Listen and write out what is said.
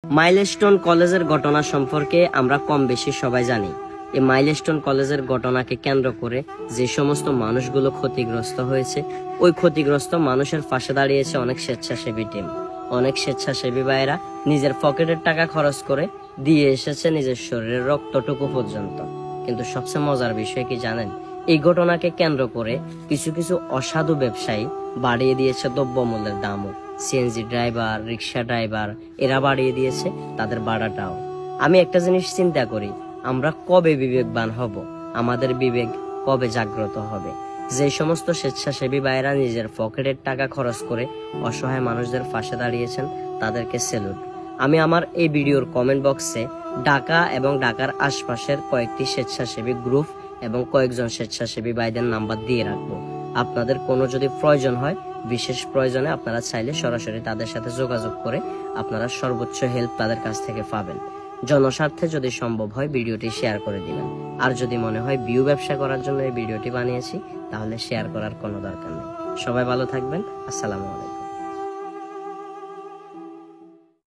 Milestone কলেজের ঘটনা সম্পর্কে আমরা কম বেশি সবাই জানি। এই মাইলস্টোন কলেজের ঘটনাকে কেন্দ্র করে যে সমস্ত মানুষগুলো ক্ষতিগ্রস্ত হয়েছে, ওই ক্ষতিগ্রস্ত মানুষের পাশে দাঁড়িয়েছে অনেক স্বেচ্ছাসেবী টিম। অনেক স্বেচ্ছাসেবী ভাইয়েরা নিজের পকেটের টাকা খরচ করে দিয়ে এসেছে নিজের শরীরের রক্তটুকু পর্যন্ত। কিন্তু সবচেয়ে মজার বিষয় কি জানেন? এই ঘটনাকে কেন্দ্র করে কিছু কিছু অসাধু ব্যবসায়ী বাড়িয়ে দিয়েছে দ্রব্যমূল্যের দামও। সিএনজি ড্রাইভার, রিক্সা ড্রাইভার এরা বাড়িয়ে দিয়েছে তাদের ভাড়াটাও। আমি একটা জিনিস চিন্তা করি, আমরা কবে বিবেকবান হব? আমাদের বিবেক কবে জাগ্রত হবে? যে সমস্ত স্বেচ্ছাসেবী ভাইয়েরা নিজের পকেটের টাকা খরচ করে অসহায় মানুষদের পাশে দাঁড়িয়েছেন, তাদেরকে স্যালুট। আমি আমার এই ভিডিওর কমেন্ট বক্সে ঢাকা এবং ঢাকার আশপাশের কয়েকটি স্বেচ্ছাসেবী গ্রুপ এবং কয়েকজন স্বেচ্ছাসেবী ভাইদের নাম্বার দিয়ে রাখবো। আপনাদের কোনো যদি প্রয়োজন হয়, বিশেষ প্রয়োজনে আপনারা চাইলে সরাসরি তাদের সাথে যোগাযোগ করে আপনারা সর্বোচ্চ হেল্প তাদের কাছ থেকে পাবেন। জনস্বার্থে যদি সম্ভব হয় ভিডিওটি শেয়ার করে দিবেন। আর যদি মনে হয় ভিউ ব্যবসা করার জন্য এই ভিডিওটি বানিয়েছি, তাহলে শেয়ার করার কোনো দরকার নেই। সবাই ভালো থাকবেন। আসসালামু আলাইকুম।